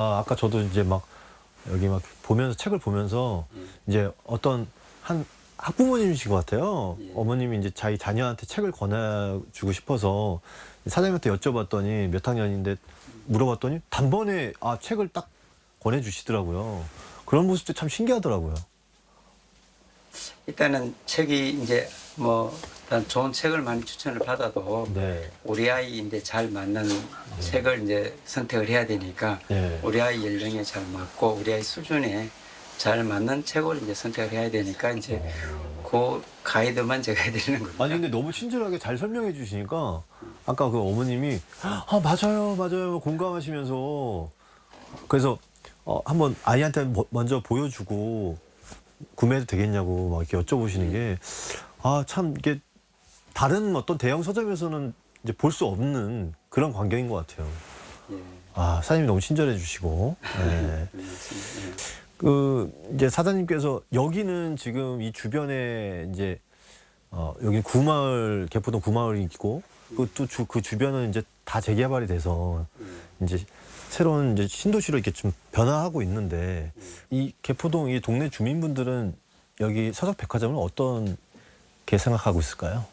아까 저도 이제 막 여기 막 보면서 책을 보면서 이제 어떤 한 학부모님이신 것 같아요. 어머님이 이제 자기 자녀한테 책을 권해주고 싶어서 사장님한테 여쭤봤더니 몇 학년인데 물어봤더니 단번에 책을 딱 권해주시더라고요. 그런 모습도 참 신기하더라고요. 일단은 책이 이제 뭐 일단 좋은 책을 많이 추천을 받아도 네. 우리 아이인데 잘 맞는 책을 이제 선택을 해야 되니까 네. 우리 아이 연령에 잘 맞고 우리 아이 수준에 잘 맞는 책을 이제 선택을 해야 되니까 이제 그 가이드만 제가 해드리는 겁니다. 아니 근데 너무 친절하게 잘 설명해 주시니까 아까 그 어머님이 맞아요 공감하시면서 그래서 한번 아이한테 먼저 보여주고 구매해도 되겠냐고 막 이렇게 여쭤보시는 게 참 이게 다른 어떤 대형 서점에서는 이제 볼 수 없는 그런 광경인 것 같아요. 예. 사장님이 너무 친절해 주시고. 네. 이제 사장님께서 여기는 지금 이 주변에 이제 여기 구마을 개포동 구마을이 있고 그 주변은 이제 다 재개발이 돼서 이제 새로운 이제 신도시로 이렇게 좀 변화하고 있는데 이 개포동 이 동네 주민분들은 여기 서석백화점을 어떻게 생각하고 있을까요?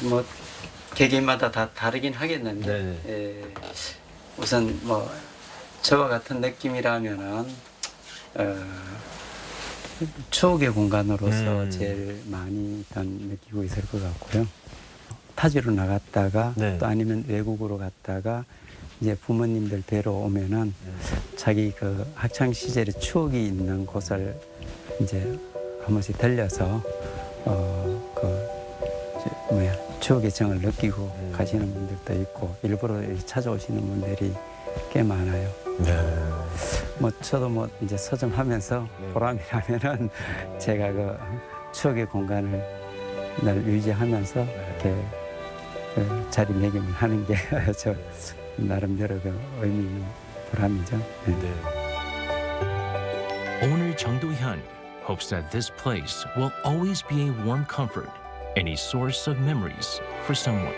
뭐 개개인마다 다 다르긴 하겠는데 우선 뭐 저와 같은 느낌이라면은 추억의 공간으로서 제일 많이 일단 느끼고 있을 것 같고요. 타지로 나갔다가 또 아니면 외국으로 갔다가 이제 부모님들 뵈러 오면은 자기 그 학창 시절의 추억이 있는 곳을 이제 한 번씩 들려서 추억의 정을 느끼고 가시는 분들도 있고 일부러 찾아오시는 분들이 꽤 많아요. 뭐 저도 뭐 이제 서점 하면서 보람이라면은 제가 그 추억의 공간을 늘 유지하면서 이렇게 자리매김을 하는 게 저 나름대로 그 의미 있는 보람이죠. Owner Chung Do-hyun hopes that this place will always be a warm comfort and a source of memories for someone.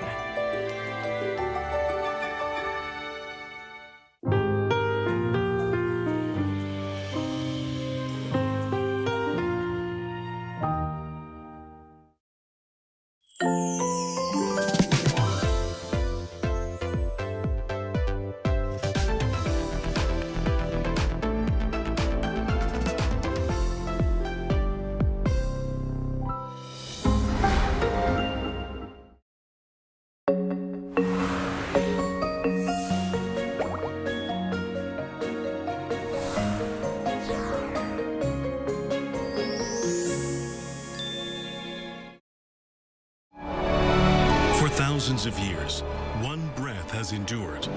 For thousands of years, one breath has endured.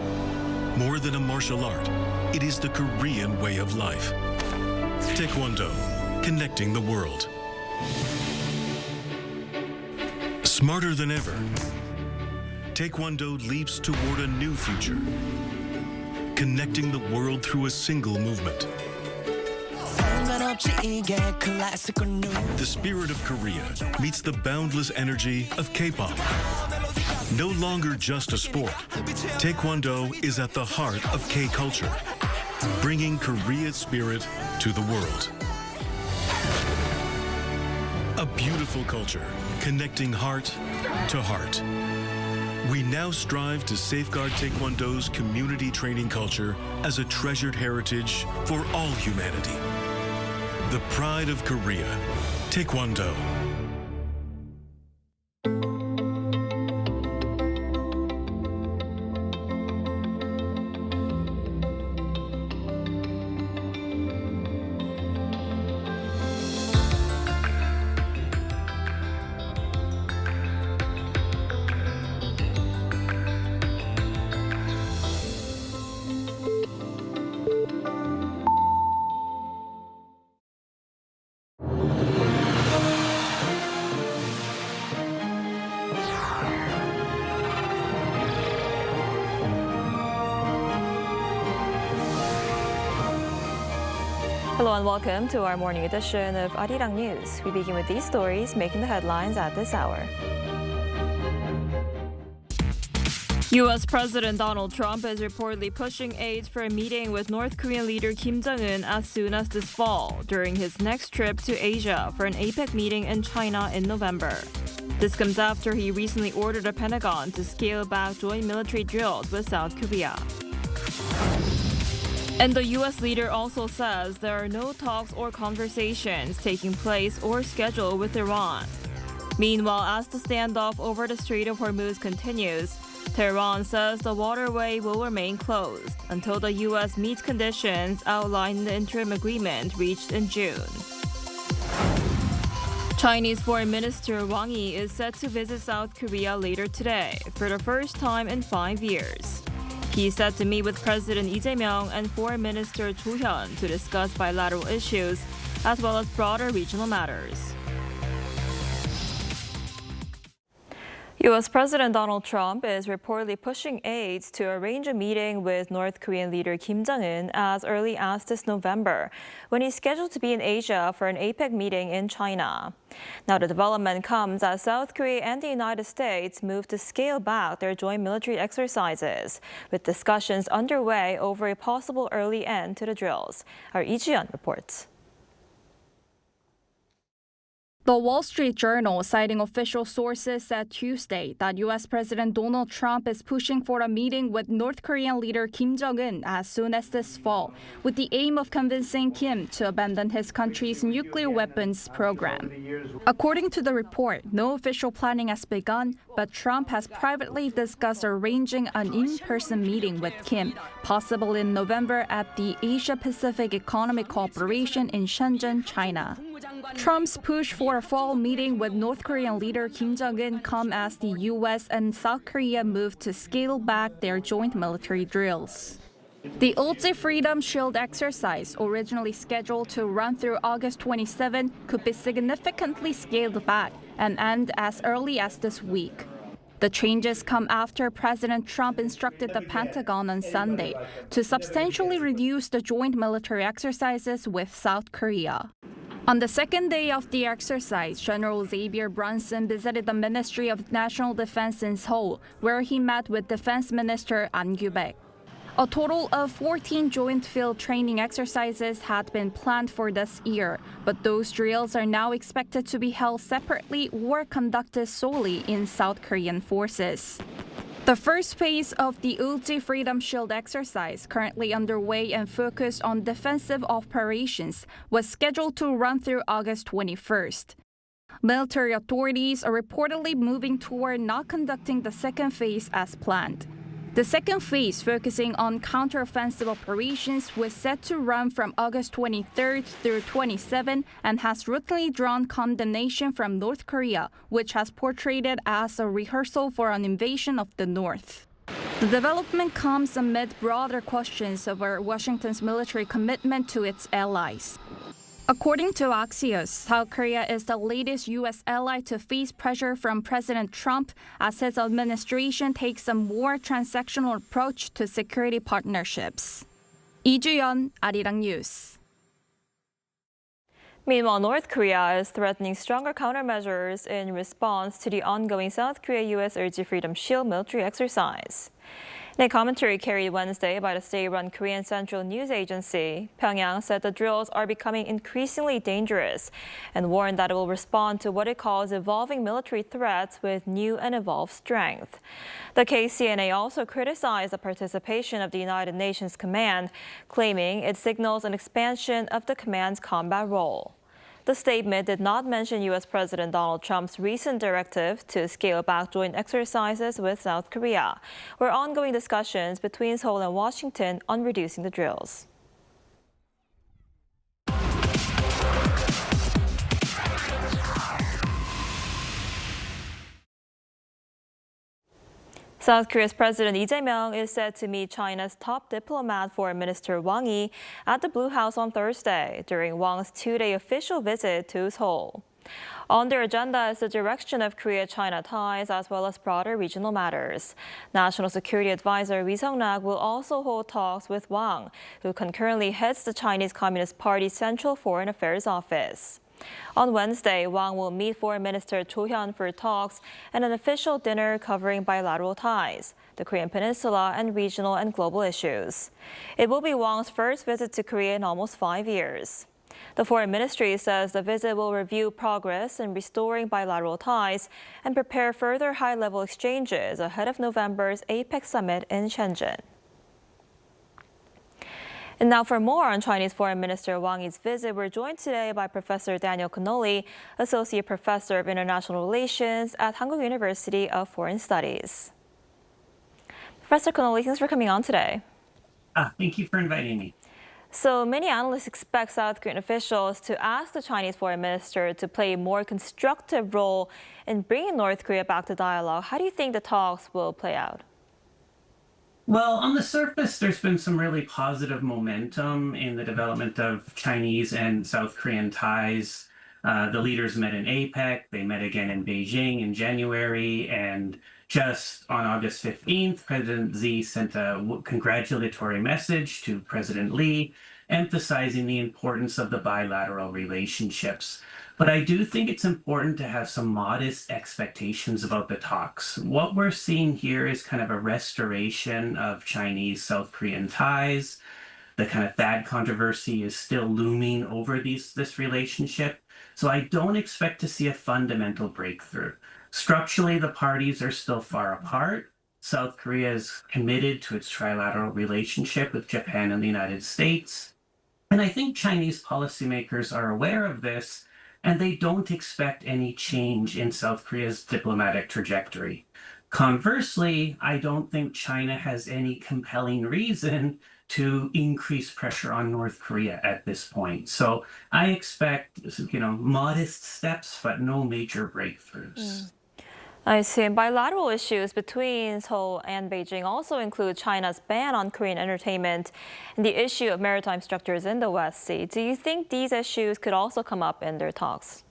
More than a martial art, it is the Korean way of life. Taekwondo, connecting the world. Smarter than ever, Taekwondo leaps toward a new future, connecting the world through a single movement. The spirit of Korea meets the boundless energy of K-pop. No longer just a sport, Taekwondo is at the heart of K-culture, bringing Korea's spirit to the world. A beautiful culture, connecting heart to heart. We now strive to safeguard Taekwondo's community training culture as a treasured heritage for all humanity. The pride of Korea, Taekwondo. Hello and welcome to our morning edition of Arirang News. We begin with these stories making the headlines at this hour. U.S. President Donald Trump is reportedly pushing aid for a meeting with North Korean leader Kim Jong Un as soon as this fall, during his next trip to Asia for an APEC meeting in China in November. This comes after he recently ordered the Pentagon to scale back joint military drills with South Korea. And the U.S. leader also says there are no talks or conversations taking place or scheduled with Iran. Meanwhile, as the standoff over the Strait of Hormuz continues, Tehran says the waterway will remain closed until the U.S. meets conditions outlined in the interim agreement reached in June. Chinese Foreign Minister Wang Yi is set to visit South Korea later today for the first time in 5 years. He is set to meet with President Lee Jae-myung and Foreign Minister Cho Hyun to discuss bilateral issues as well as broader regional matters. U.S. President Donald Trump is reportedly pushing aides to arrange a meeting with North Korean leader Kim Jong Un as early as this November, when he's scheduled to be in Asia for an APEC meeting in China. Now, the development comes as South Korea and the United States move to scale back their joint military exercises, with discussions underway over a possible early end to the drills. Our Lee Ji-yeon reports. The Wall Street Journal, citing official sources, said Tuesday that U.S. President Donald Trump is pushing for a meeting with North Korean leader Kim Jong Un as soon as this fall, with the aim of convincing Kim to abandon his country's nuclear weapons program. According to the report, no official planning has begun, but Trump has privately discussed arranging an in-person meeting with Kim, possible in November at the Asia-Pacific Economic Cooperation in Shenzhen, China. Trump's push for a fall meeting with North Korean leader Kim Jong Un come as the U.S. and South Korea move to scale back their joint military drills. The Ulti Freedom Shield exercise, originally scheduled to run through August 27, could be significantly scaled back and end as early as this week. The changes come after President Trump instructed the Pentagon on Sunday to substantially reduce the joint military exercises with South Korea. On the second day of the exercise, General Xavier Brunson visited the Ministry of National Defense in Seoul, where he met with Defense Minister An Gyu-baek. A total of 14 joint field training exercises had been planned for this year, but those drills are now expected to be held separately or conducted solely in South Korean forces. The first phase of the Ulti Freedom Shield exercise, currently underway and focused on defensive operations, was scheduled to run through August 21st. Military authorities are reportedly moving toward not conducting the second phase as planned. The second phase, focusing on counteroffensive operations, was set to run from August 23rd through 27 and has routinely drawn condemnation from North Korea, which has portrayed it as a rehearsal for an invasion of the North. The development comes amid broader questions over Washington's military commitment to its allies. According to Axios, South Korea is the latest U.S. ally to face pressure from President Trump as his administration takes a more transactional approach to security partnerships. Lee Ji-yeon, Arirang News. Meanwhile, North Korea is threatening stronger countermeasures in response to the ongoing South Korea-U.S. Ulti Freedom Shield military exercise. In a commentary carried Wednesday by the state-run Korean Central News Agency, Pyongyang said the drills are becoming increasingly dangerous and warned that it will respond to what it calls evolving military threats with new and evolved strength. The KCNA also criticized the participation of the United Nations Command, claiming it signals an expansion of the command's combat role. The statement did not mention U.S. President Donald Trump's recent directive to scale back joint exercises with South Korea, or ongoing discussions between Seoul and Washington on reducing the drills. South Korea's President Lee Jae-myung is set to meet China's top diplomat, Foreign Minister Wang Yi, at the Blue House on Thursday during Wang's two-day official visit to Seoul. On their agenda is the direction of Korea-China ties as well as broader regional matters. National Security Advisor Ri Sung-nak will also hold talks with Wang, who concurrently heads the Chinese Communist Party's Central Foreign Affairs Office. On Wednesday, Wang will meet Foreign Minister Cho Hyun for talks and an official dinner covering bilateral ties, the Korean Peninsula, and regional and global issues. It will be Wang's first visit to Korea in almost 5 years. The Foreign Ministry says the visit will review progress in restoring bilateral ties and prepare further high-level exchanges ahead of November's APEC summit in Shenzhen. And now for more on Chinese Foreign Minister Wang Yi's visit, we're joined today by Professor Daniel Connolly, Associate Professor of International Relations at Hankuk University of Foreign Studies. Professor Connolly, thanks for coming on today. Thank you for inviting me. So many analysts expect South Korean officials to ask the Chinese foreign minister to play a more constructive role in bringing North Korea back to dialogue. How do you think the talks will play out? Well, on the surface, there's been some really positive momentum in the development of Chinese and South Korean ties. The leaders met in APEC, they met again in Beijing in January, and just on August 15th, President Xi sent a congratulatory message to President Lee, emphasizing the importance of the bilateral relationships. But I do think it's important to have some modest expectations about the talks. What we're seeing here is kind of a restoration of Chinese-South Korean ties. The kind of THAAD controversy is still looming over this relationship. So I don't expect to see a fundamental breakthrough. Structurally, the parties are still far apart. South Korea is committed to its trilateral relationship with Japan and the United States. And I think Chinese policymakers are aware of this, and they don't expect any change in South Korea's diplomatic trajectory. Conversely, I don't think China has any compelling reason to increase pressure on North Korea at this point. So I expect, modest steps, but no major breakthroughs. I see. And bilateral issues between Seoul and Beijing also include China's ban on Korean entertainment and the issue of maritime structures in the West Sea. Do you think these issues could also come up in their talks?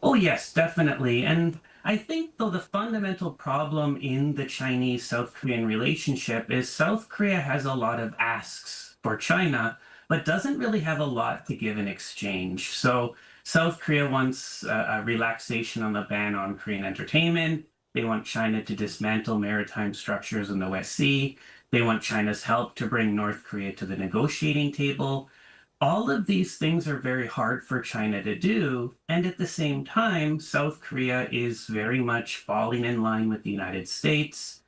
Oh, yes, definitely. And I think, though, the fundamental problem in the Chinese-South Korean relationship is South Korea has a lot of asks for China, but doesn't really have a lot to give in exchange. So South Korea wants a relaxation on the ban on Korean entertainment. They want China to dismantle maritime structures in the West Sea. They want China's help to bring North Korea to the negotiating table. All of these things are very hard for China to do. And at the same time, South Korea is very much falling in line with the United States,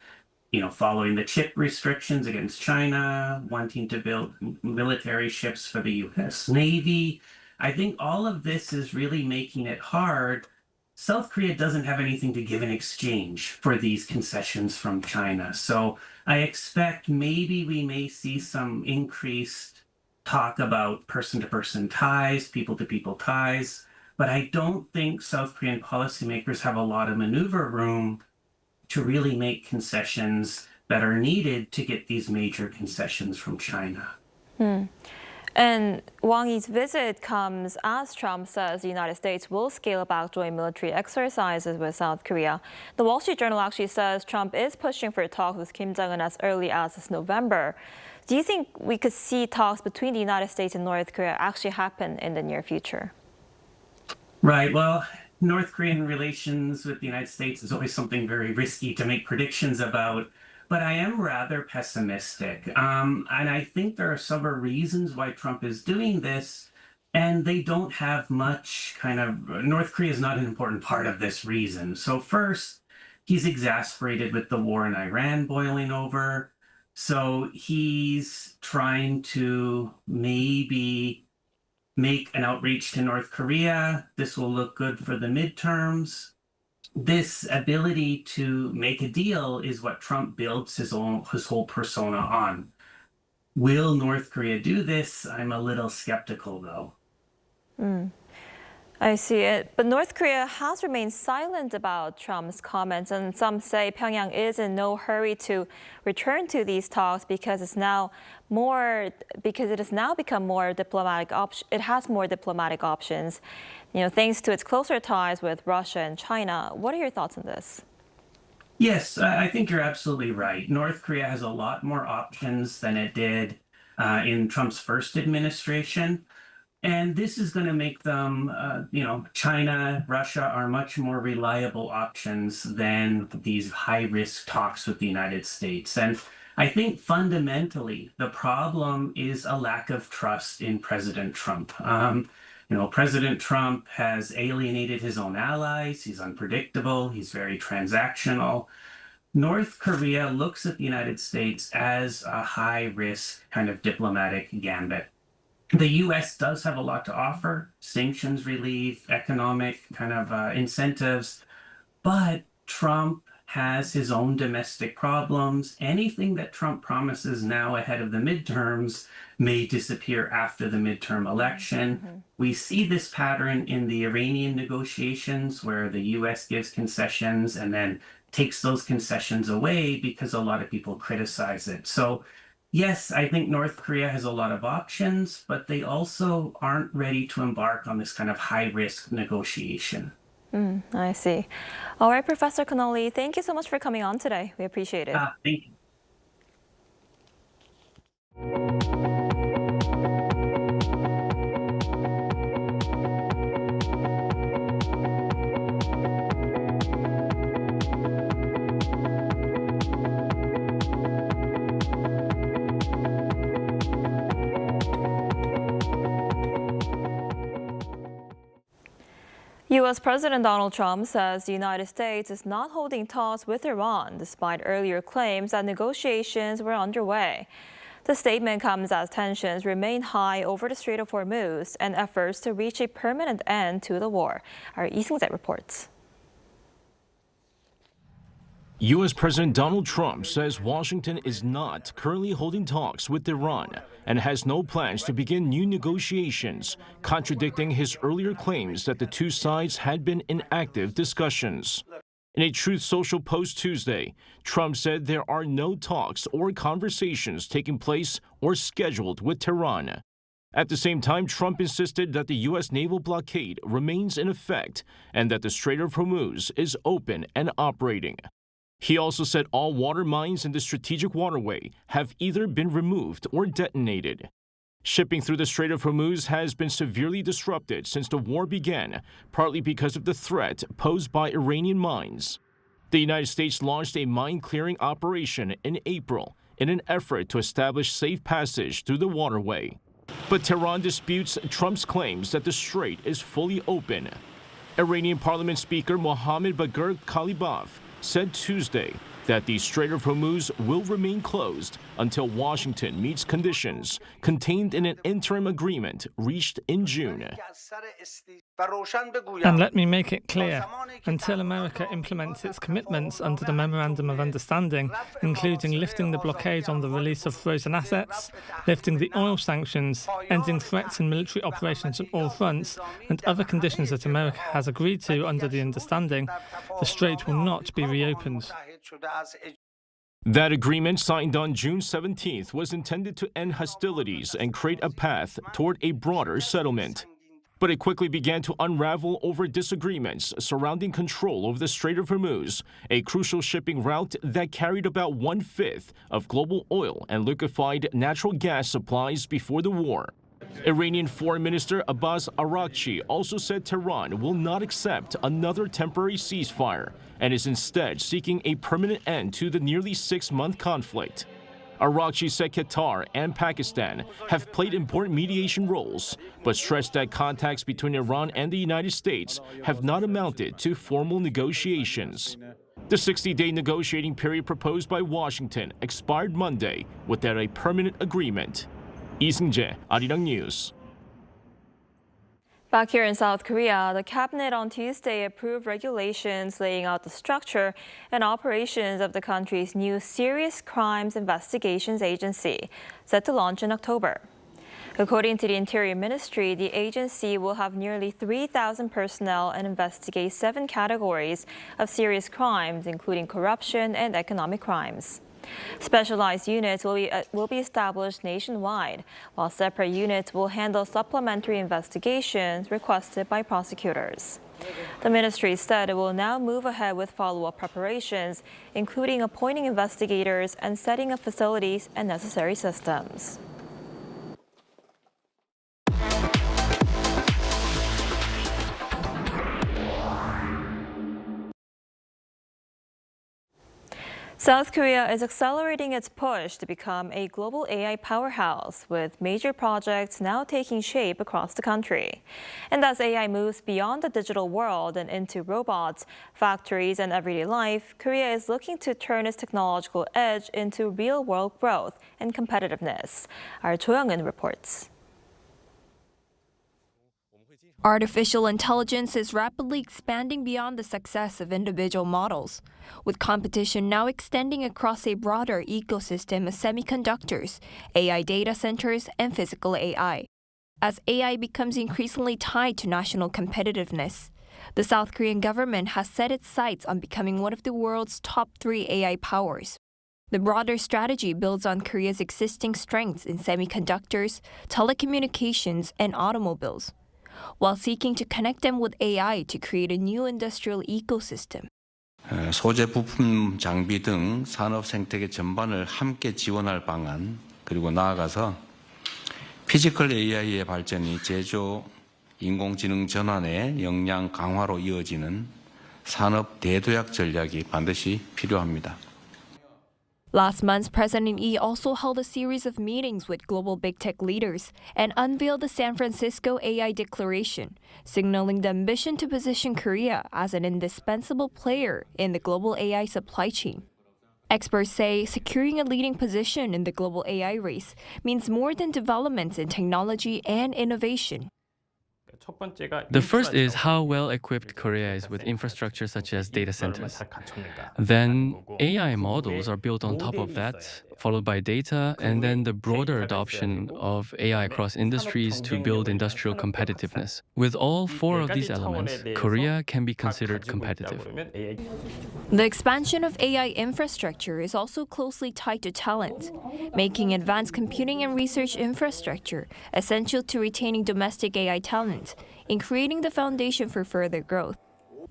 following the chip restrictions against China, wanting to build military ships for the U.S. Navy. I think all of this is really making it hard. South Korea doesn't have anything to give in exchange for these concessions from China. So I expect maybe we may see some increased talk about person-to-person ties, people-to-people ties, but I don't think South Korean policymakers have a lot of maneuver room to really make concessions that are needed to get these major concessions from China. And Wang Yi's visit comes as Trump says the United States will scale back joint military exercises with South Korea. The Wall Street Journal actually says Trump is pushing for talks with Kim Jong Un as early as this November. Do you think we could see talks between the United States and North Korea actually happen in the near future? Right. Well, North Korean relations with the United States is always something very risky to make predictions about. But I am rather pessimistic. And I think there are several reasons why Trump is doing this. And they don't have much North Korea is not an important part of this reason. So first, he's exasperated with the war in Iran boiling over. So he's trying to maybe make an outreach to North Korea. This will look good for the midterms. This ability to make a deal is what Trump builds his whole persona on. Will North Korea do this? I'm a little skeptical, though. I see it. But North Korea has remained silent about Trump's comments, and some say Pyongyang is in no hurry to return to these talks because it has now become more diplomatic. It has more diplomatic options, thanks to its closer ties with Russia and China. What are your thoughts on this? Yes, I think you're absolutely right. North Korea has a lot more options than it did in Trump's first administration. And this is going to make them, China, Russia are much more reliable options than these high-risk talks with the United States. And I think fundamentally, the problem is a lack of trust in President Trump. President Trump has alienated his own allies. He's unpredictable. He's very transactional. North Korea looks at the United States as a high-risk kind of diplomatic gambit. The U.S. does have a lot to offer, sanctions relief, economic kind of incentives, but Trump has his own domestic problems. Anything that Trump promises now ahead of the midterms may disappear after the midterm election. Mm-hmm. We see this pattern in the Iranian negotiations where the U.S. gives concessions and then takes those concessions away because a lot of people criticize it. So yes, I think North Korea has a lot of options, but they also aren't ready to embark on this kind of high-risk negotiation. I see. All right, Professor Connolly, thank you so much for coming on today. We appreciate it. Thank you. U.S. President Donald Trump says the United States is not holding talks with Iran, despite earlier claims that negotiations were underway. The statement comes as tensions remain high over the Strait of Hormuz and efforts to reach a permanent end to the war. Our Lee Seung-jae reports. U.S. President Donald Trump says Washington is not currently holding talks with Iran and has no plans to begin new negotiations, contradicting his earlier claims that the two sides had been in active discussions. In a Truth Social post Tuesday, Trump said there are no talks or conversations taking place or scheduled with Tehran. At the same time, Trump insisted that the U.S. naval blockade remains in effect and that the Strait of Hormuz is open and operating. He also said all water mines in the strategic waterway have either been removed or detonated. Shipping through the Strait of Hormuz has been severely disrupted since the war began, partly because of the threat posed by Iranian mines. The United States launched a mine-clearing operation in April in an effort to establish safe passage through the waterway. But Tehran disputes Trump's claims that the strait is fully open. Iranian Parliament Speaker Mohammad Bagher Khalibaf said Tuesday that the Strait of Hormuz will remain closed until Washington meets conditions contained in an interim agreement reached in June. And let me make it clear, until America implements its commitments under the Memorandum of Understanding, including lifting the blockade on the release of frozen assets, lifting the oil sanctions, ending threats and military operations on all fronts, and other conditions that America has agreed to under the understanding, the strait will not be reopened. That agreement, signed on June 17th, was intended to end hostilities and create a path toward a broader settlement. But it quickly began to unravel over disagreements surrounding control over the Strait of Hormuz, a crucial shipping route that carried about 1/5 of global oil and liquefied natural gas supplies before the war. Iranian Foreign Minister Abbas Araghchi also said Tehran will not accept another temporary ceasefire and is instead seeking a permanent end to the nearly 6-month conflict. Araghchi said Qatar and Pakistan have played important mediation roles, but stressed that contacts between Iran and the United States have not amounted to formal negotiations. The 60-day negotiating period proposed by Washington expired Monday without a permanent agreement. Lee Seung-jae, Arirang News. Back here in South Korea, the cabinet on Tuesday approved regulations laying out the structure and operations of the country's new Serious Crimes Investigations Agency, set to launch in October. According to the Interior Ministry, the agency will have nearly 3,000 personnel and investigate 7 categories of serious crimes, including corruption and economic crimes. Specialized units will be established nationwide, while separate units will handle supplementary investigations requested by prosecutors. The ministry said it will now move ahead with follow-up preparations, including appointing investigators and setting up facilities and necessary systems. South Korea is accelerating its push to become a global AI powerhouse, with major projects now taking shape across the country. And as AI moves beyond the digital world and into robots, factories, and everyday life, Korea is looking to turn its technological edge into real-world growth and competitiveness. Our Jo Young-in reports. Artificial intelligence is rapidly expanding beyond the success of individual models, with competition now extending across a broader ecosystem of semiconductors, AI data centers, and physical AI. As AI becomes increasingly tied to national competitiveness, the South Korean government has set its sights on becoming one of the world's top 3 AI powers. The broader strategy builds on Korea's existing strengths in semiconductors, telecommunications, and automobiles, while seeking to connect them with AI to create a new industrial ecosystem. 소재 부품 장비 등 산업 생태계 전반을 함께 지원할 방안, 그리고 나아가서 피지컬 AI의 발전이 제조, 인공지능 전환의 역량 강화로 이어지는 산업 대도약 전략이 반드시 필요합니다. Last month, President Lee also held a series of meetings with global big tech leaders and unveiled the San Francisco AI Declaration, signaling the ambition to position Korea as an indispensable player in the global AI supply chain. Experts say securing a leading position in the global AI race means more than developments in technology and innovation. The first is how well equipped Korea is with infrastructure such as data centers. Then AI models are built on top of that, followed by data, and then the broader adoption of AI across industries to build industrial competitiveness. With all 4 of these elements, Korea can be considered competitive. The expansion of AI infrastructure is also closely tied to talent, making advanced computing and research infrastructure essential to retaining domestic AI talent and creating the foundation for further growth.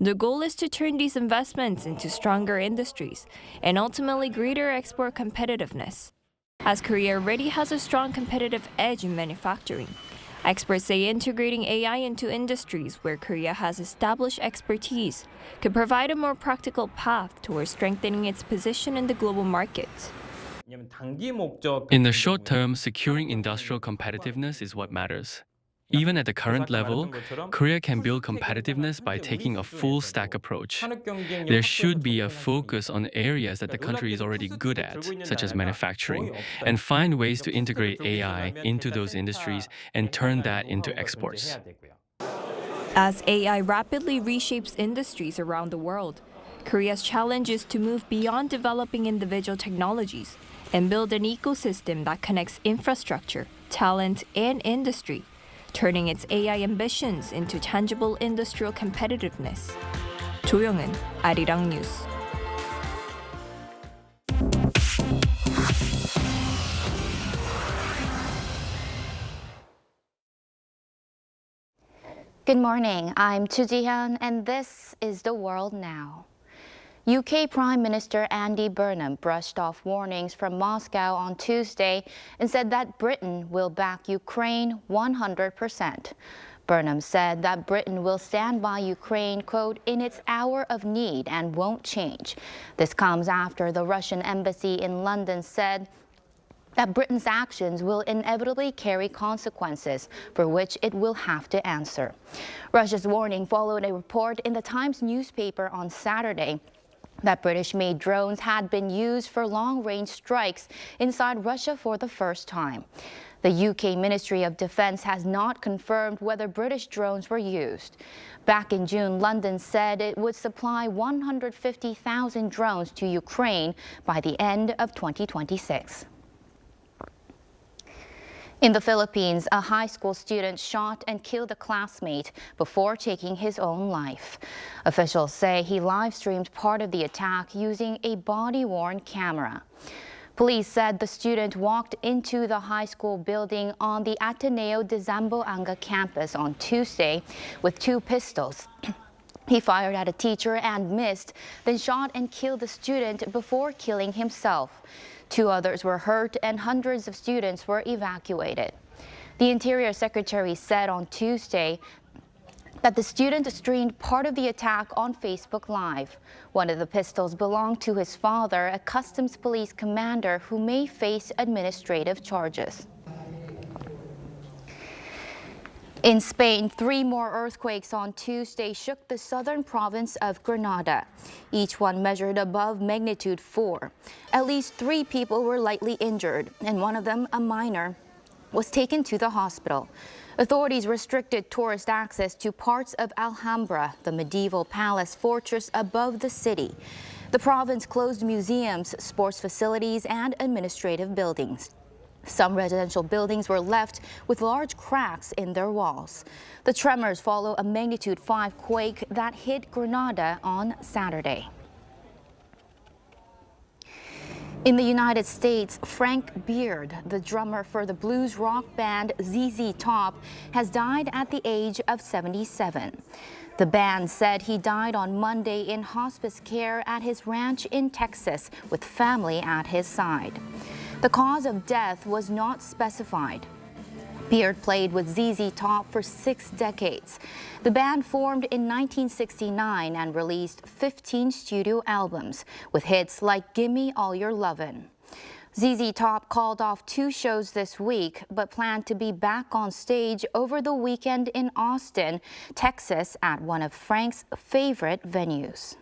The goal is to turn these investments into stronger industries and ultimately greater export competitiveness. As Korea already has a strong competitive edge in manufacturing, experts say integrating AI into industries where Korea has established expertise could provide a more practical path towards strengthening its position in the global market. In the short term, securing industrial competitiveness is what matters. Even at the current level, Korea can build competitiveness by taking a full stack approach. There should be a focus on areas that the country is already good at, such as manufacturing, and find ways to integrate AI into those industries and turn that into exports. As AI rapidly reshapes industries around the world, Korea's challenge is to move beyond developing individual technologies and build an ecosystem that connects infrastructure, talent, and industry, turning its AI ambitions into tangible industrial competitiveness. Jo Young-in, Arirang News. Good morning, I'm Chu Ji-hyun, and this is The World Now. UK Prime Minister Andy Burnham brushed off warnings from Moscow on Tuesday and said that Britain will back Ukraine 100%. Burnham said that Britain will stand by Ukraine, quote, in its hour of need and won't change. This comes after the Russian embassy in London said that Britain's actions will inevitably carry consequences for which it will have to answer. Russia's warning followed a report in the Times newspaper on Saturday that British-made drones had been used for long-range strikes inside Russia for the first time. The UK Ministry of Defence has not confirmed whether British drones were used. Back in June, London said it would supply 150,000 drones to Ukraine by the end of 2026. In the Philippines, a high school student shot and killed a classmate before taking his own life. Officials say he live-streamed part of the attack using a body-worn camera. Police said the student walked into the high school building on the Ateneo de Zamboanga campus on Tuesday with 2 pistols. He fired at a teacher and missed, then shot and killed the student before killing himself. 2 others were hurt and hundreds of students were evacuated. The Interior Secretary said on Tuesday that the student streamed part of the attack on Facebook Live. One of the pistols belonged to his father, a customs police commander who may face administrative charges. In Spain, 3 more earthquakes on Tuesday shook the southern province of Granada. Each one measured above magnitude 4. At least 3 people were lightly injured, and one of them, a minor, was taken to the hospital. Authorities restricted tourist access to parts of Alhambra, the medieval palace fortress above the city. The province closed museums, sports facilities, and administrative buildings. Some residential buildings were left with large cracks in their walls. The tremors follow a magnitude 5 quake that hit Granada on Saturday. In the United States, Frank Beard, the drummer for the blues rock band ZZ Top, has died at the age of 77. The band said he died on Monday in hospice care at his ranch in Texas with family at his side. The cause of death was not specified. Beard played with ZZ Top for 6 decades. The band formed in 1969 and released 15 studio albums with hits like Gimme All Your Lovin'. ZZ Top called off 2 shows this week, but planned to be back on stage over the weekend in Austin, Texas, at one of Frank's favorite venues.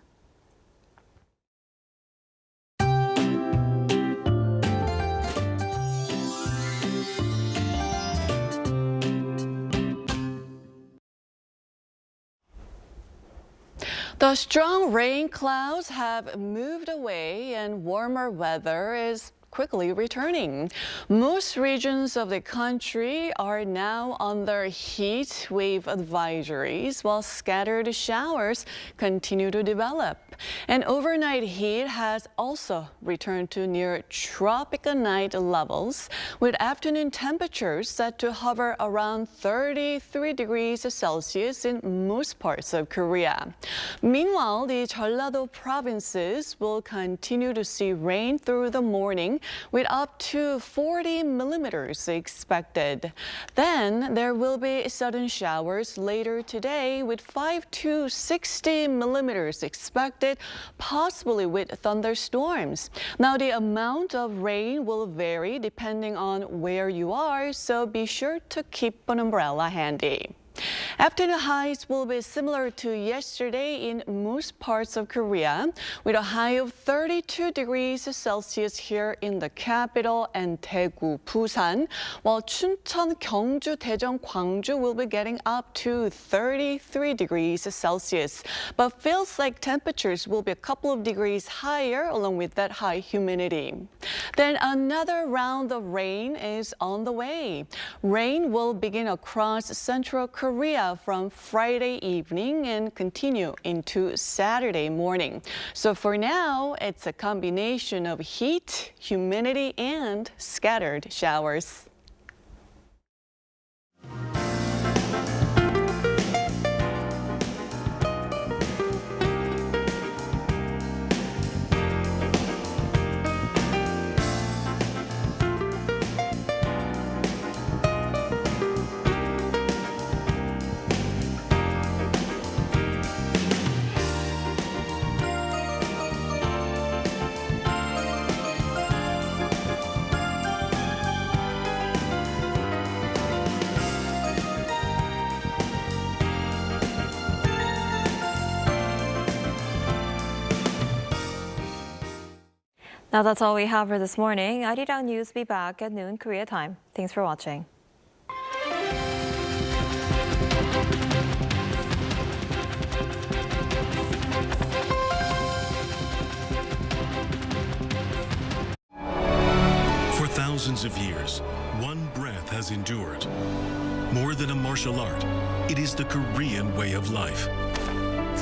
The strong rain clouds have moved away and warmer weather is quickly returning. Most regions of the country are now under heat wave advisories, while scattered showers continue to develop. And overnight heat has also returned to near tropical night levels, with afternoon temperatures set to hover around 33 degrees Celsius in most parts of Korea. Meanwhile, the Jeollado provinces will continue to see rain through the morning, with up to 40 millimeters expected. Then there will be sudden showers later today, with 5 to 60 millimeters expected, possibly with thunderstorms. Now, the amount of rain will vary depending on where you are, so be sure to keep an umbrella handy. Afternoon highs will be similar to yesterday in most parts of Korea, with a high of 32 degrees Celsius here in the capital and Daegu, Busan, while Chuncheon, Gyeongju, Daejeon, Gwangju will be getting up to 33 degrees Celsius. But feels like temperatures will be a couple of degrees higher along with that high humidity. Then another round of rain is on the way. Rain will begin across central Korea from Friday evening and continue into Saturday morning. So for now, it's a combination of heat, humidity, and scattered showers. Now that's all we have for this morning. Arirang News will be back at noon Korea time. Thanks for watching. For thousands of years, one breath has endured. More than a martial art, it is the Korean way of life.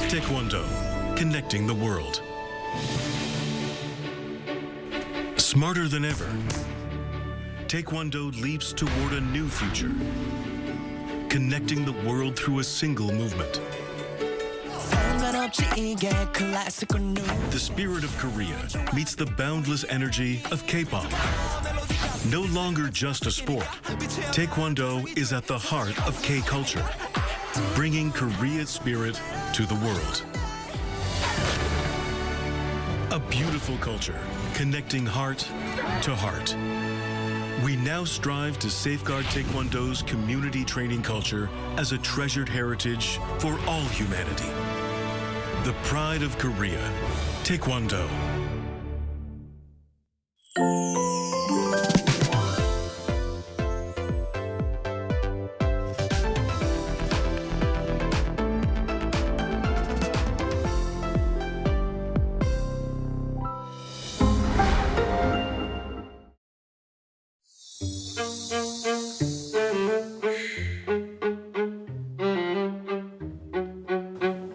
Taekwondo, connecting the world. Smarter than ever, Taekwondo leaps toward a new future, connecting the world through a single movement. The spirit of Korea meets the boundless energy of K-pop. No longer just a sport, Taekwondo is at the heart of K-culture. bringing Korea's spirit to the world. A beautiful culture, connecting heart to heart. We now strive to safeguard Taekwondo's community training culture as a treasured heritage for all humanity. The pride of Korea, Taekwondo.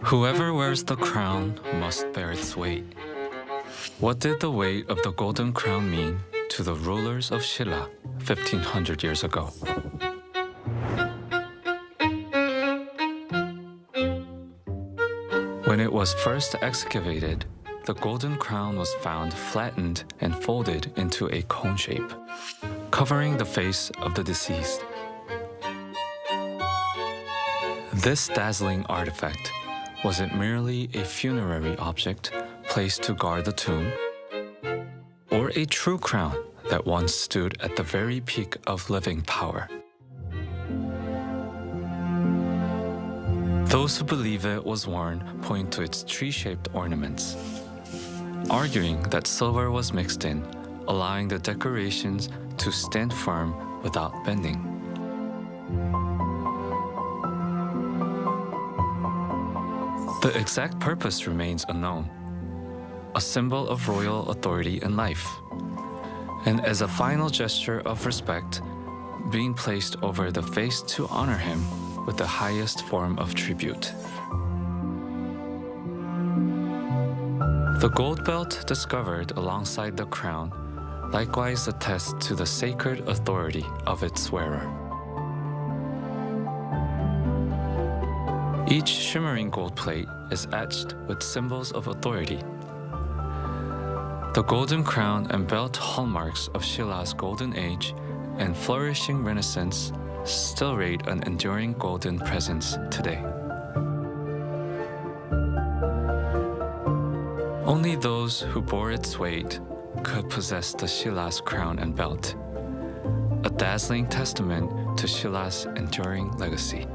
Whoever wears the crown must bear its weight. What did the weight of the golden crown mean to the rulers of Silla 1500 years ago? When it was first excavated, the golden crown was found flattened and folded into a cone shape, covering the face of the deceased. This dazzling artifact, was it merely a funerary object placed to guard the tomb, or a true crown that once stood at the very peak of living power? Those who believe it was worn point to its tree-shaped ornaments, arguing that silver was mixed in, allowing the decorations to stand firm without bending. The exact purpose remains unknown, a symbol of royal authority and life, and as a final gesture of respect, being placed over the face to honor him with the highest form of tribute. The gold belt discovered alongside the crown likewise attests to the sacred authority of its wearer. Each shimmering gold plate is etched with symbols of authority. The golden crown and belt hallmarks of Silla's golden age and flourishing renaissance still rate an enduring golden presence today. Only those who bore its weight could possess the Silla's crown and belt, a dazzling testament to Silla's enduring legacy.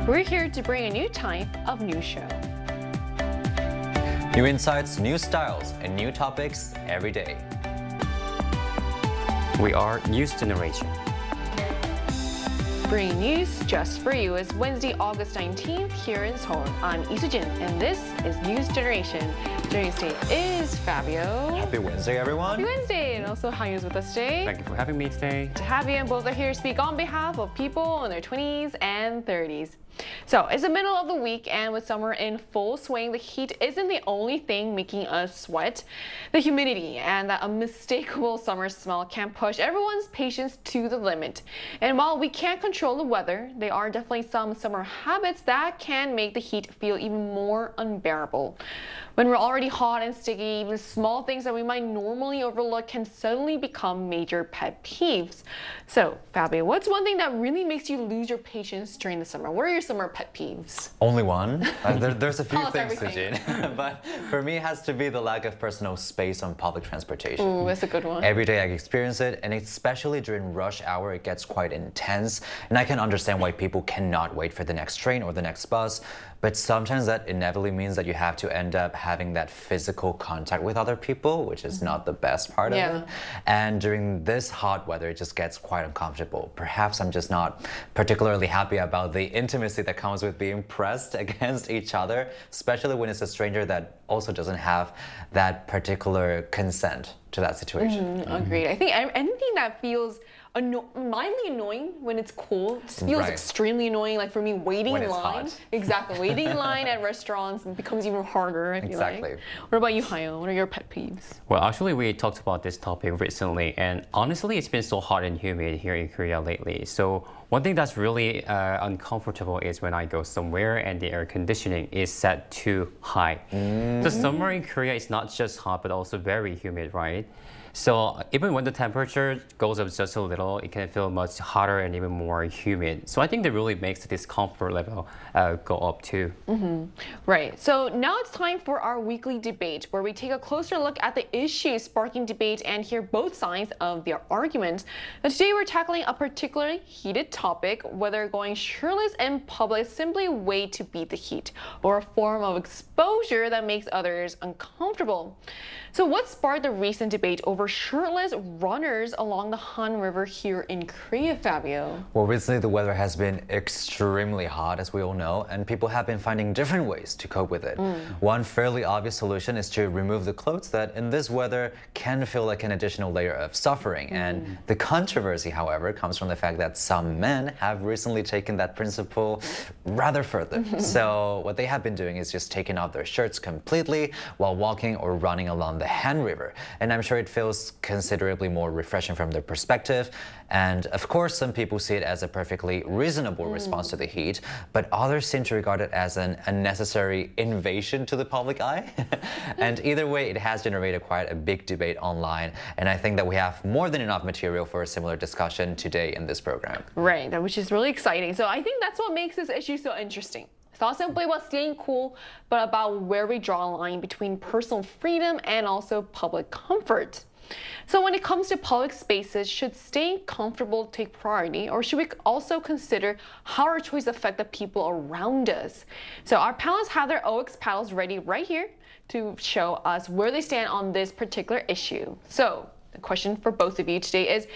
We're here to bring a new type of news show. New insights, new styles, and new topics every day. We are News Generation. Bringing news just for you. It's Wednesday, August 19th here in Seoul. I'm Isujin, and this is News Generation. Joining us today is Fabio. Happy Wednesday, everyone. Happy Wednesday, and also Hayu is with us today. Thank you for having me today. To have you, and both are here to speak on behalf of people in their 20s and 30s. So it's the middle of the week, and with summer in full swing, the heat isn't the only thing making us sweat. The humidity and that unmistakable summer smell can push everyone's patience to the limit. And while we can't control the weather, there are definitely some summer habits that can make the heat feel even more unbearable. When we're already hot and sticky, even small things that we might normally overlook can suddenly become major pet peeves. So, Fabio, what's one thing that really makes you lose your patience during the summer? What are your summer pet peeves? Only one? There's a few Tell us things, everything. Sujin. But for me, it has to be the lack of personal space on public transportation. Ooh, that's a good one. Every day I experience it, and especially during rush hour, it gets quite intense. And I can understand why people cannot wait for the next train or the next bus. But sometimes that inevitably means that you have to end up having that physical contact with other people, which is not the best part of it. And during this hot weather, it just gets quite uncomfortable. Perhaps I'm just not particularly happy about the intimacy that comes with being pressed against each other, especially when it's a stranger that also doesn't have that particular consent to that situation. Agreed. I think anything that feels mildly annoying when it's cool just feels extremely annoying. Like for me, waiting When in it's line. hot. Exactly. Waiting in line at restaurants becomes even harder, I feel like. What about you, Hayo? What are your pet peeves? Well, actually, we talked about this topic recently, and honestly, it's been so hot and humid here in Korea lately. So one thing that's really uncomfortable is when I go somewhere and the air conditioning is set too high. The summer in Korea is not just hot, but also very humid, right? So even when the temperature goes up just a little, it can feel much hotter and even more humid. So I think that really makes the discomfort level go up too. Right. So now it's time for our weekly debate, where we take a closer look at the issues sparking debate and hear both sides of their arguments. But today we're tackling a particularly heated topic, whether going shirtless in public is simply a way to beat the heat, or a form of exposure that makes others uncomfortable. So what sparked the recent debate over shirtless runners along the Han River here in Korea, Fabio? Well, recently the weather has been extremely hot, as we all know, and people have been finding different ways to cope with it. One fairly obvious solution is to remove the clothes that in this weather can feel like an additional layer of suffering. And the controversy, however, comes from the fact that some men have recently taken that principle rather further. So what they have been doing is just taking off their shirts completely while walking or running along the Han River. And I'm sure it feels considerably more refreshing from their perspective. And of course, some people see it as a perfectly reasonable response to the heat, but others seem to regard it as an unnecessary invasion to the public eye. And either way, it has generated quite a big debate online. And I think that we have more than enough material for a similar discussion today in this program. Right, which is really exciting. So I think that's what makes this issue so interesting. It's not simply about staying cool, but about where we draw a line between personal freedom and also public comfort. So when it comes to public spaces, should staying comfortable take priority, or should we also consider how our choices affect the people around us? So our panelists have their OX paddles ready right here to show us where they stand on this particular issue. So the question for both of you today is,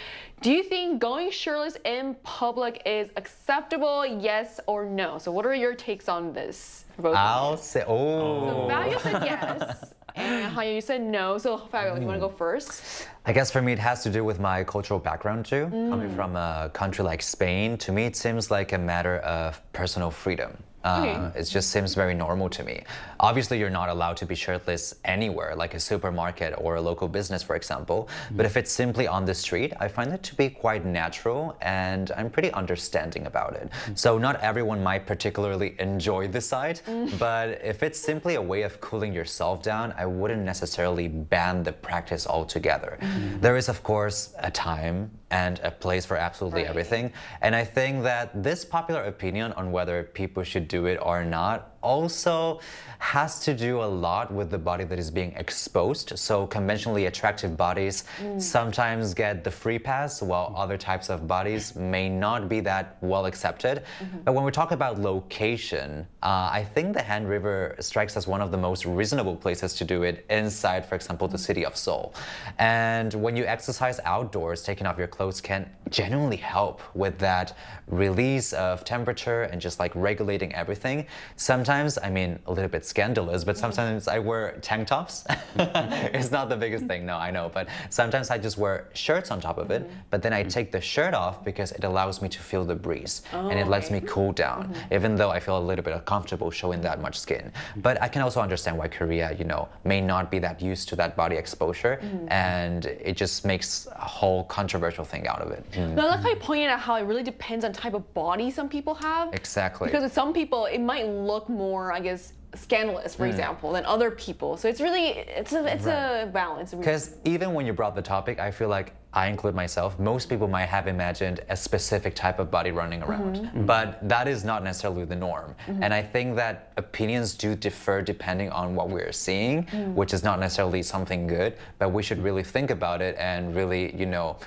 do you think going shirtless in public is acceptable, yes or no? So what are your takes on this? For both I'll say, So Fabio said yes, and Hayu said no. So Fabio, you want to go first? I guess for me, it has to do with my cultural background too. Coming from a country like Spain, to me, it seems like a matter of personal freedom. It just seems very normal to me. Obviously, you're not allowed to be shirtless anywhere, like a supermarket or a local business, for example. But if it's simply on the street, I find it to be quite natural, and I'm pretty understanding about it. So not everyone might particularly enjoy this side, but if it's simply a way of cooling yourself down, I wouldn't necessarily ban the practice altogether. There is, of course, a time and a place for absolutely everything. And I think that this popular opinion on whether people should do it or not also has to do a lot with the body that is being exposed. So conventionally attractive bodies sometimes get the free pass, while other types of bodies may not be that well accepted. But when we talk about location, I think the Han River strikes as one of the most reasonable places to do it inside, for example, the city of Seoul. And when you exercise outdoors, taking off your clothes can genuinely help with that release of temperature and just like regulating everything. Sometimes, I mean, a little bit scandalous, but sometimes I wear tank tops. It's not the biggest thing, no, I know, but sometimes I just wear shirts on top of it, but then I take the shirt off because it allows me to feel the breeze and it lets me cool down, even though I feel a little bit uncomfortable showing that much skin. But I can also understand why Korea, you know, may not be that used to that body exposure, and it just makes a whole controversial thing out of it. But I like how you pointed out how it really depends on type of body some people have. Exactly. Because with some people, it might look more, I guess, scandalous, for example, than other people. So it's really, it's a balance. Because even when you brought the topic, I feel like I include myself, most people might have imagined a specific type of body running around, but that is not necessarily the norm. And I think that opinions do differ depending on what we're seeing, which is not necessarily something good, but we should really think about it and really, you know,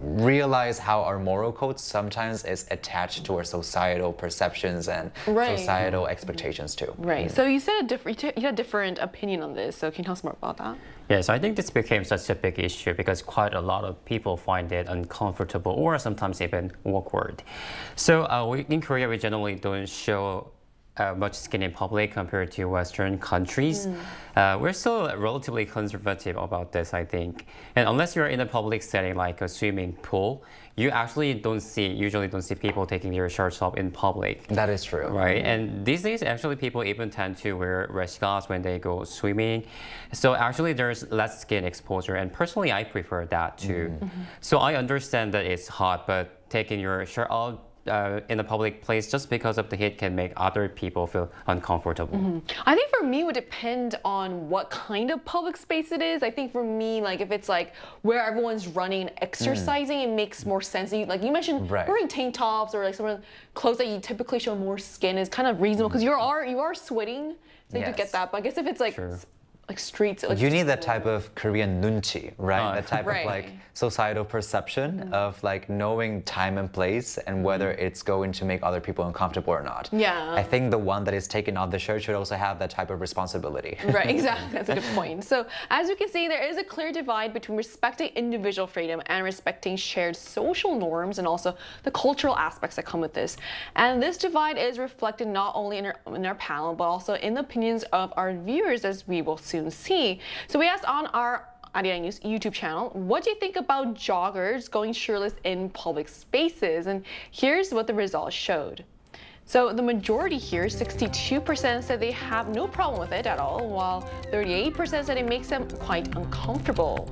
realize how our moral code sometimes is attached to our societal perceptions and societal expectations too. Right. So you said you had a different opinion on this. So can you tell us more about that? Yes, I think this became such a big issue because quite a lot of people find it uncomfortable or sometimes even awkward. So in Korea, we generally don't show much skin in public compared to Western countries. We're still relatively conservative about this, I think. And unless you're in a public setting like a swimming pool, you actually usually don't see people taking their shirts off in public. That is true. Right, and these days actually people even tend to wear rashgas when they go swimming. So actually there's less skin exposure, and personally I prefer that too. So I understand that it's hot, but taking your shirt off in a public place just because of the heat can make other people feel uncomfortable. I think for me it would depend on what kind of public space it is. I think for me, like if it's like where everyone's running and exercising, it makes more sense. Like you mentioned wearing tank tops or like some of the clothes that you typically show more skin is kind of reasonable because you are sweating, so you do get that. But I guess if it's like streets. Like you need that type of Korean nunchi, right? That type of like societal perception of like knowing time and place and whether it's going to make other people uncomfortable or not. Yeah. I think the one that is taking off the shirt should also have that type of responsibility. Right, exactly. That's a good point. So as you can see, there is a clear divide between respecting individual freedom and respecting shared social norms and also the cultural aspects that come with this. And this divide is reflected not only in our panel, but also in the opinions of our viewers, as we will soon see. So we asked on our Arirang News YouTube channel, what do you think about joggers going shirtless in public spaces? And here's what the results showed. So the majority here, 62%, said they have no problem with it at all, while 38% said it makes them quite uncomfortable.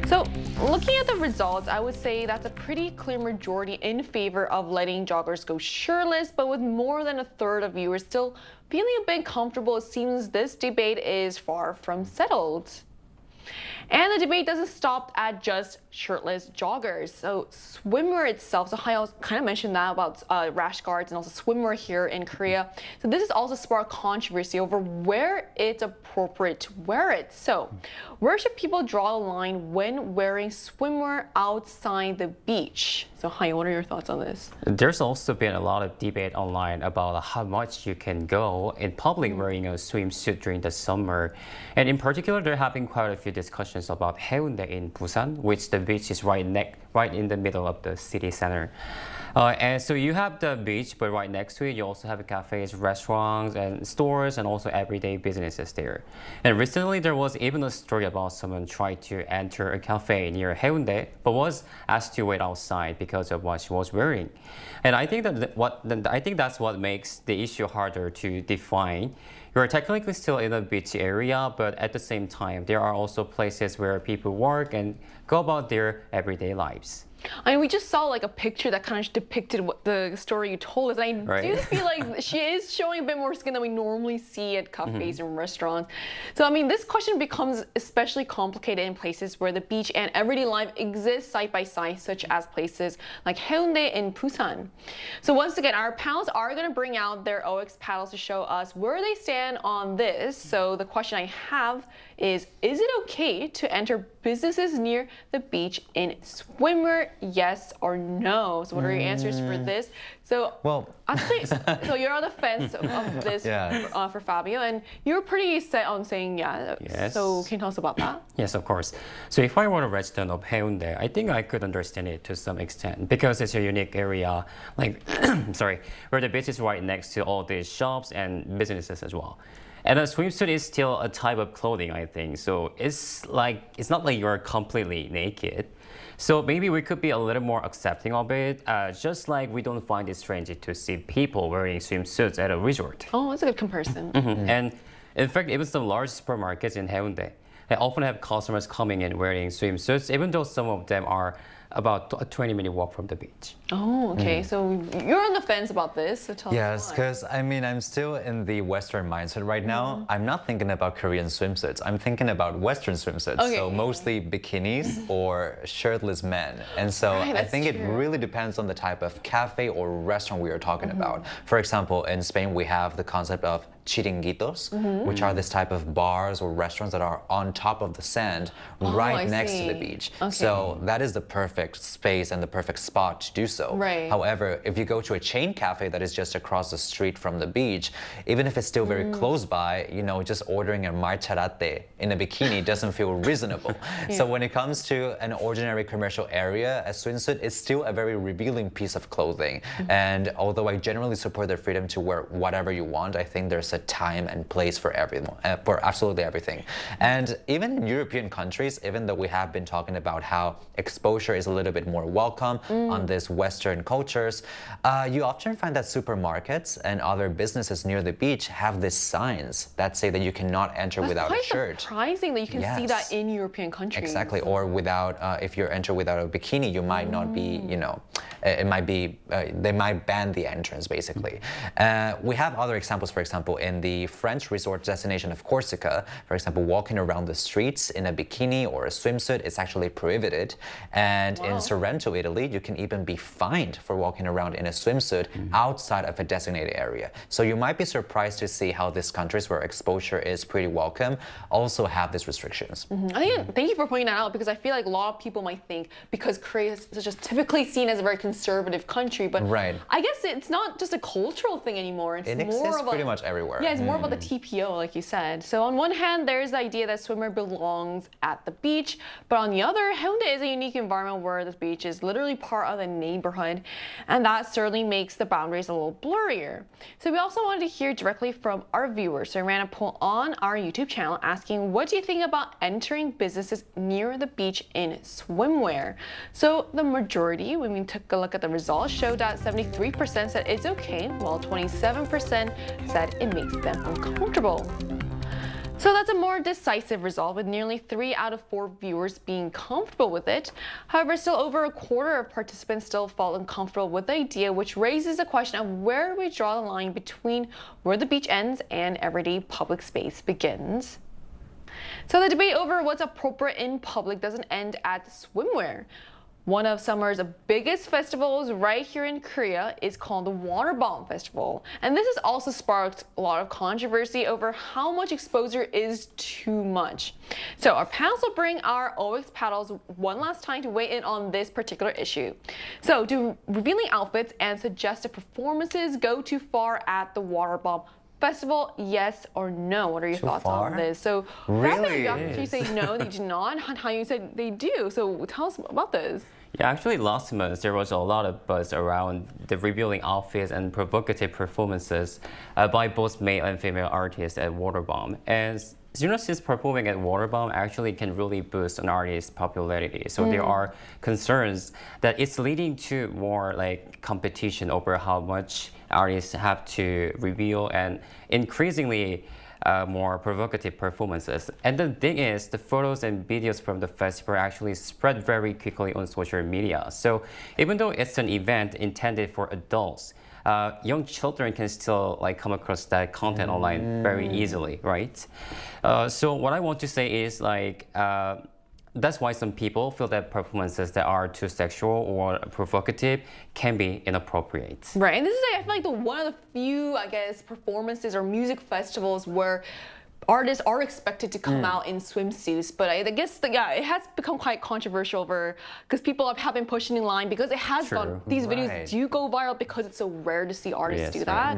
So looking at the results, I would say that's a pretty clear majority in favor of letting joggers go shirtless, but with more than a third of viewers still feeling a bit comfortable, it seems this debate is far from settled. And the debate doesn't stop at just shirtless joggers. So swimwear itself, so I kind of mentioned that about rash guards and also swimwear here in Korea. So this has also sparked controversy over where it's appropriate to wear it. So where should people draw the line when wearing swimwear outside the beach? So Hai, what are your thoughts on this? There's also been a lot of debate online about how much you can go in public wearing a swimsuit during the summer. And in particular, they're having quite a few discussions about Haeundae in Busan, which the beach is right in the middle of the city center. And so you have the beach, but right next to it, you also have cafes, restaurants, and stores, and also everyday businesses there. And recently, there was even a story about someone trying to enter a cafe near Haeundae, but was asked to wait outside because of what she was wearing. And I think that's what makes the issue harder to define. You're technically still in a beach area, but at the same time, there are also places where people work and go about their everyday lives. I mean, we just saw like a picture that kind of depicted what the story you told us. I do feel like she is showing a bit more skin than we normally see at cafes and restaurants. So, I mean, this question becomes especially complicated in places where the beach and everyday life exist side by side, such as places like Haeundae and Busan. So once again, our pals are going to bring out their OX paddles to show us where they stand on this. So the question I have is it okay to enter businesses near the beach in swimwear, yes or no? So what are your answers for this? So, actually, so you're on the fence of this for Fabio, and you're pretty set on saying yeah. Yes. So can you tell us about that? Yes, of course. So if I were a resident of Haeundae, I think I could understand it to some extent because it's a unique area, like, where the beach is right next to all these shops and businesses as well. And a swimsuit is still a type of clothing, I think. So it's not like you're completely naked. So maybe we could be a little more accepting of it, just like we don't find it strange to see people wearing swimsuits at a resort. Oh, that's a good comparison. And in fact, even some large supermarkets in Haeundae, they often have customers coming in wearing swimsuits, even though some of them are about a 20-minute walk from the beach. Oh, okay. So you're on the fence about this. So tell us why. Because I mean, I'm still in the Western mindset right now. I'm not thinking about Korean swimsuits. I'm thinking about Western swimsuits. So mostly bikinis or shirtless men. And so I think it really depends on the type of cafe or restaurant we are talking about. For example, in Spain, we have the concept of chiringuitos, which are this type of bars or restaurants that are on top of the sand right next to the beach. So that is the perfect space and the perfect spot to do so. However, if you go to a chain cafe that is just across the street from the beach, even if it's still very close by, you know, just ordering a matcha latte in a bikini doesn't feel reasonable. So when it comes to an ordinary commercial area, a swimsuit is still a very revealing piece of clothing. And although I generally support their freedom to wear whatever you want, I think there's a time and place for everyone, for absolutely everything. And even in European countries, even though we have been talking about how exposure is a little bit more welcome on this Western cultures, you often find that supermarkets and other businesses near the beach have these signs that say that you cannot enter without a shirt. It's surprising that you can see that in European countries. Exactly, or without, if you enter without a bikini, you might not be, you know, it might be, they might ban the entrance basically. We have other examples, for example, in the French resort destination of Corsica, for example, walking around the streets in a bikini or a swimsuit is actually prohibited. And in Sorrento, Italy, you can even be fined for walking around in a swimsuit outside of a designated area. So you might be surprised to see how these countries where exposure is pretty welcome also have these restrictions. Thank you for pointing that out, because I feel like a lot of people might think because Korea is just typically seen as a very conservative country, but I guess it's not just a cultural thing anymore. It's it more exists of pretty much everywhere. Yeah, it's more about the TPO, like you said. So on one hand, there's the idea that swimmer belongs at the beach, but on the other, Haeundae is a unique environment where the beach is literally part of the neighborhood, and that certainly makes the boundaries a little blurrier. So we also wanted to hear directly from our viewers. So I ran a poll on our YouTube channel asking, what do you think about entering businesses near the beach in swimwear? So the majority, when we took a look at the results, showed that 73% said it's okay, while 27% said it makes them uncomfortable. So that's a more decisive result, with nearly 3 out of 4 viewers being comfortable with it. However, still over a quarter of participants still felt uncomfortable with the idea, which raises the question of where we draw the line between where the beach ends and everyday public space begins. So the debate over what's appropriate in public doesn't end at swimwear. One of summer's biggest festivals right here in Korea is called the Water Bomb Festival. And this has also sparked a lot of controversy over how much exposure is too much. So our panelists will bring our OX paddles one last time to weigh in on this particular issue. So do revealing outfits and suggestive performances go too far at the Water Bomb Festival, yes or no? What are your thoughts on this? So, really? You say no, they do not. How you said they do. So tell us about this. Yeah, actually last month there was a lot of buzz around the revealing outfits and provocative performances by both male and female artists at Water Bomb. And you know, since performing at Water Bomb actually can really boost an artist's popularity. So there are concerns that it's leading to more like competition over how much artists have to reveal, and increasingly more provocative performances. And the thing is, the photos and videos from the festival actually spread very quickly on social media. So even though it's an event intended for adults, young children can still come across that content online very easily, right? So what I want to say is that's why some people feel that performances that are too sexual or provocative can be inappropriate. Right, and this is I feel like one of the few, I guess, performances or music festivals where artists are expected to come out in swimsuits, but I guess it has become quite controversial because people have been pushing in line because it has these videos do go viral because it's so rare to see artists do that.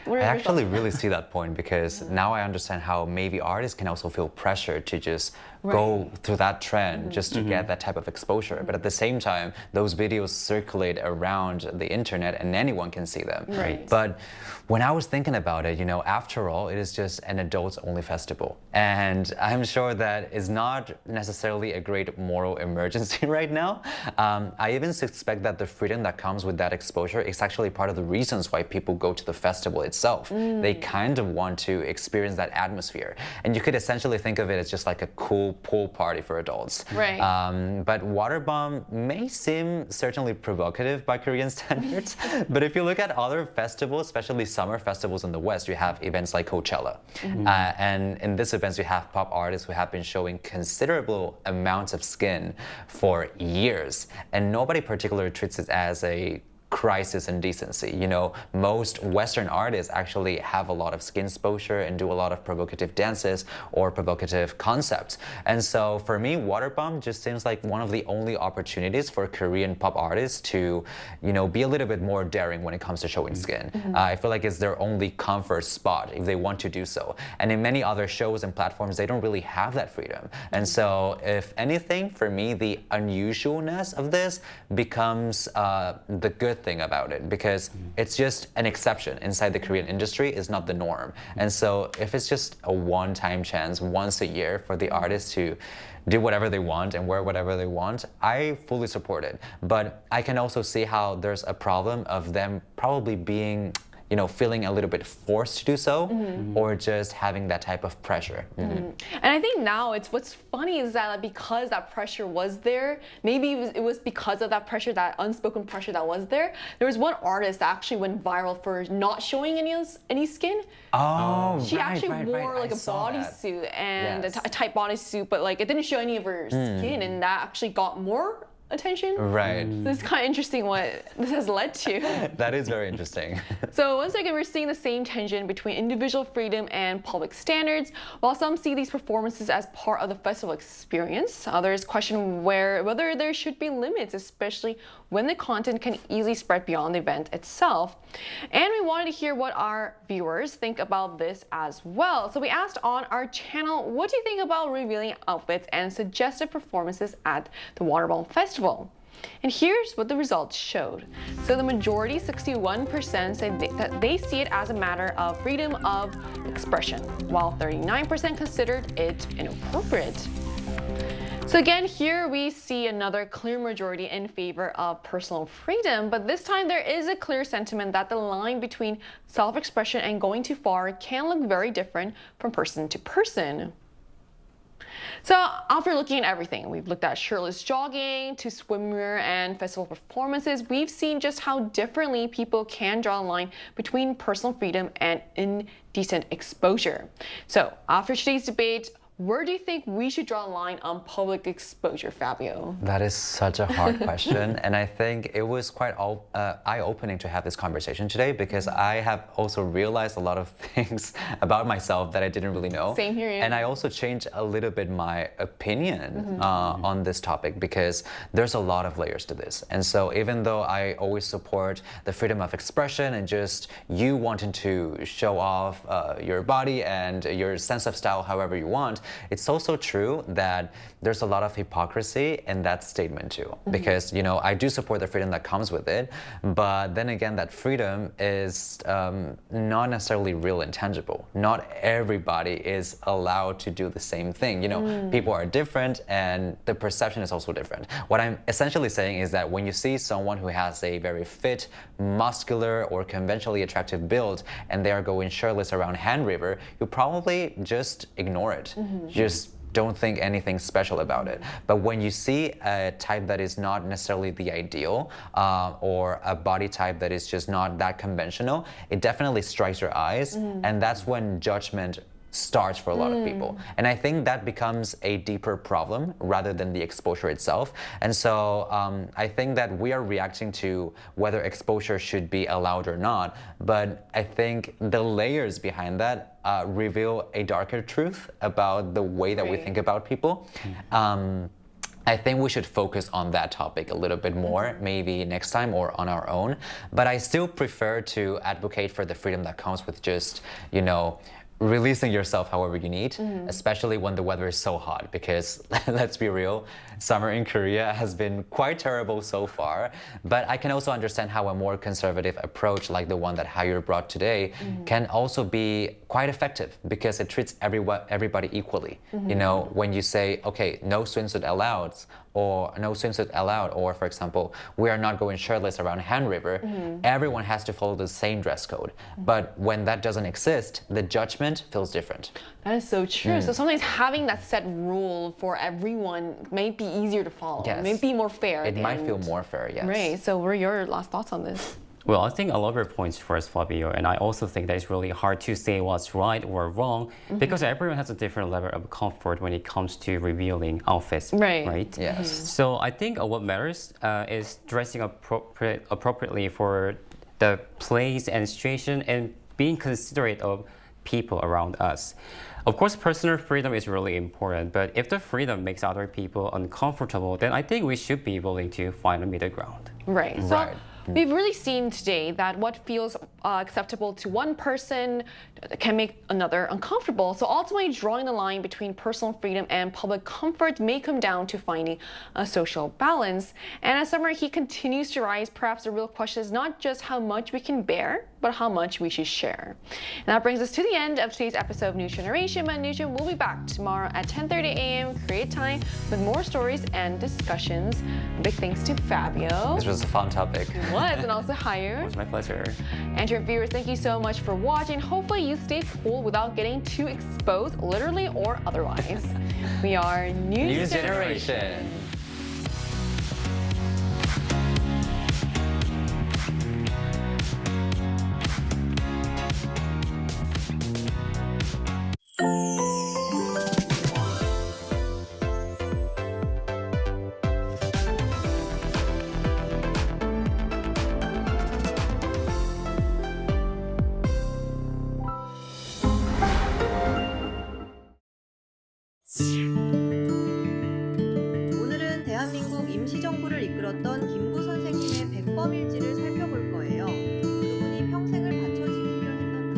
I actually really see that point because now I understand how maybe artists can also feel pressure to just go through that trend just to get that type of exposure. But at the same time, those videos circulate around the internet and anyone can see them. Right. But when I was thinking about it, after all, it is just an adults-only festival. And I'm sure that is not necessarily a great moral emergency right now. I even suspect that the freedom that comes with that exposure is actually part of the reasons why people go to the festival itself. They kind of want to experience that atmosphere. And you could essentially think of it as just like a cool pool party for adults. Right. But water bomb may seem certainly provocative by Korean standards. But if you look at other festivals, especially summer festivals in the West, you have events like Coachella. And in these events, you have pop artists who have been showing considerable amounts of skin for years. And nobody particularly treats it as a crisis in decency. Most Western artists actually have a lot of skin exposure and do a lot of provocative dances or provocative concepts. And so for me, water bomb just seems like one of the only opportunities for Korean pop artists to, be a little bit more daring when it comes to showing skin. I feel like it's their only comfort spot if they want to do so. And in many other shows and platforms, they don't really have that freedom. And so if anything, for me, the unusualness of this becomes the good thing about it, because it's just an exception inside the Korean industry, is not the norm. And so if it's just a one-time chance once a year for the artists to do whatever they want and wear whatever they want, I fully support it. But I can also see how there's a problem of them probably being feeling a little bit forced to do so, or just having that type of pressure. And I think now what's funny is that because that pressure was there, maybe it was because of that pressure, that unspoken pressure that was there. There was one artist that actually went viral for not showing any skin. She actually wore like a bodysuit and a tight bodysuit, but it didn't show any of her skin, and that actually got more attention. Right. So it's kind of interesting what this has led to. That is very interesting. So once again, we're seeing the same tension between individual freedom and public standards. While some see these performances as part of the festival experience, others question whether there should be limits, especially when the content can easily spread beyond the event itself. And we wanted to hear what our viewers think about this as well. So we asked on our channel, what do you think about revealing outfits and suggested performances at the Waterbomb Festival? And here's what the results showed. So the majority, 61%, said that they see it as a matter of freedom of expression, while 39% considered it inappropriate. So again, here we see another clear majority in favor of personal freedom, but this time there is a clear sentiment that the line between self-expression and going too far can look very different from person to person. So after looking at everything, we've looked at shirtless jogging to swimwear and festival performances, we've seen just how differently people can draw a line between personal freedom and indecent exposure. So after today's debate, where do you think we should draw a line on public exposure, Fabio? That is such a hard question. And I think it was quite eye-opening to have this conversation today, because I have also realized a lot of things about myself that I didn't really know. Same here. Yeah. And I also changed a little bit my opinion on this topic, because there's a lot of layers to this. And so even though I always support the freedom of expression and just you wanting to show off your body and your sense of style however you want, it's also true that there's a lot of hypocrisy in that statement too. Because, you know, I do support the freedom that comes with it, but then again, that freedom is not necessarily real and tangible. Not everybody is allowed to do the same thing. You know, people are different and the perception is also different. What I'm essentially saying is that when you see someone who has a very fit, muscular, or conventionally attractive build, and they are going shirtless around Han River, you probably just ignore it. Just don't think anything special about it. But when you see a type that is not necessarily the ideal, or a body type that is just not that conventional, it definitely strikes your eyes, and that's when judgment starts for a lot of people. And I think that becomes a deeper problem rather than the exposure itself. And so I think that we are reacting to whether exposure should be allowed or not, but I think the layers behind that reveal a darker truth about the way that we think about people. I think we should focus on that topic a little bit more, maybe next time or on our own. But I still prefer to advocate for the freedom that comes with just, you know, releasing yourself however you need, especially when the weather is so hot, because let's be real, summer in Korea has been quite terrible so far. But I can also understand how a more conservative approach like the one that Hayur brought today can also be quite effective, because it treats everybody equally. You know, when you say, okay, no swimsuit allowed, or for example, we are not going shirtless around Han River, everyone has to follow the same dress code. But when that doesn't exist, the judgment feels different. That is so true. So sometimes having that set rule for everyone may be easier to follow. Yes. May be more fair. It might feel more fair, yes. Right. So what are your last thoughts on this? Well, I think I love your points first, Fabio, and I also think that it's really hard to say what's right or wrong because everyone has a different level of comfort when it comes to revealing outfits, right? Yes. So I think what matters is dressing appropriately for the place and situation and being considerate of people around us. Of course, personal freedom is really important, but if the freedom makes other people uncomfortable, then I think we should be willing to find a middle ground. Right. So we've really seen today that what feels acceptable to one person can make another uncomfortable. So ultimately, drawing the line between personal freedom and public comfort may come down to finding a social balance. And as summer heat continues to rise, perhaps the real question is not just how much we can bear, but how much we should share. And that brings us to the end of today's episode of New Generation. But New Gen will be back tomorrow at 10:30 a.m. Korea time with more stories and discussions. Big thanks to Fabio. This was a fun topic. And also Hayur. It was my pleasure. And to our viewers, thank you so much for watching. Hopefully you stay cool without getting too exposed, literally or otherwise. We are New Generation. 오늘은 대한민국 임시정부를 이끌었던 김구 선생님의 백범일지를 살펴볼 거예요. 그분이 평생을 바쳐지키려 했던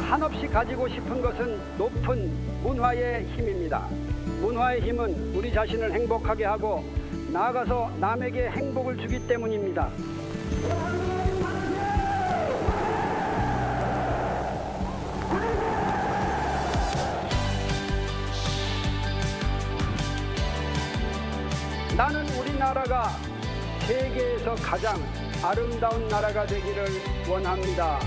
한없이 가지고 싶은 것은 높은 문화의 힘입니다. 문화의 힘은 우리 자신을 행복하게 하고 나아가서 남에게 행복을 주기 때문입니다. 나는 우리나라가 세계에서 가장 아름다운 나라가 되기를 원합니다.